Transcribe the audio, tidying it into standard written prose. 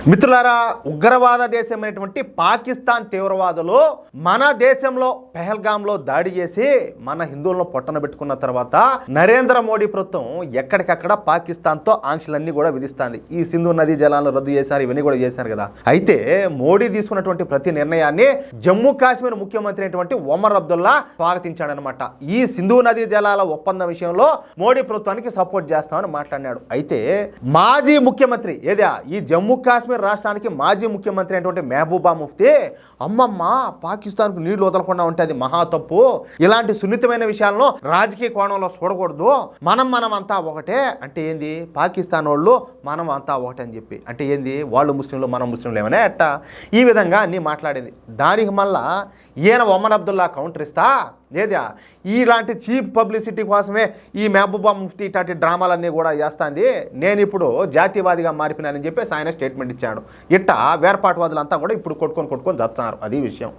మిత్రులారా, ఉగ్రవాద దేశమైనటువంటి పాకిస్తాన్ తీవ్రవాదులు మన దేశంలో పెహల్గాంలో దాడి చేసి మన హిందువులను పొట్టన పెట్టుకున్న తర్వాత నరేంద్ర మోడీ ప్రభుత్వం ఎక్కడికక్కడ పాకిస్తాన్తో ఆంక్షలన్నీ కూడా విధిస్తుంది. ఈ సింధు నదీ జలాలను రద్దు చేశారు, ఇవన్నీ కూడా చేశారు కదా. అయితే మోడీ తీసుకున్నటువంటి ప్రతి నిర్ణయాన్ని జమ్మూ కాశ్మీర్ ముఖ్యమంత్రి అయినటువంటి ఒమర్ అబ్దుల్లా స్వాగతించాడనమాట. ఈ సింధు నదీ జలాల ఒప్పందం విషయంలో మోడీ ప్రభుత్వానికి సపోర్ట్ చేస్తామని మాట్లాడినాడు. అయితే మాజీ ముఖ్యమంత్రి ఏదా ఈ జమ్మూ కాశ్మీర్ రాష్ట్రానికి మాజీ ముఖ్యమంత్రి అయినటువంటి మెహబూబా ముఫ్తీ, అమ్మమ్మ పాకిస్తాన్కు నీళ్లు వదలకుండా ఉంటే అది మహా తప్పు, ఇలాంటి సున్నితమైన విషయాలను రాజకీయ కోణంలో చూడకూడదు, మనం అంతా ఒకటే అంటే ఏంది, పాకిస్తాన్ వాళ్ళు మనం అంతా ఒకటే అని చెప్పి అంటే ఏంది, వాళ్ళు ముస్లింలు మనం ముస్లింలు ఏమైనా ఎట్ట, ఈ విధంగా అన్నీ మాట్లాడేది. దానికి మళ్ళా ఈయన ఒమర్ అబ్దుల్లా కౌంటర్ ఇస్తా ఏదా ఇలాంటి చీప్ పబ్లిసిటీ కోసమే ఈ మెహబూబా ముఫ్తీ ఇట్లాంటి డ్రామాలన్నీ కూడా చేస్తుంది, నేను ఇప్పుడు జాతీయవాదిగా మారిపోయినానని చెప్పేసి ఆయన స్టేట్మెంట్ ఇచ్చాడు. ఇట్టా వేర్పాటువాదులంతా కూడా ఇప్పుడు కొట్టుకొని చచ్చారు. అది విషయం.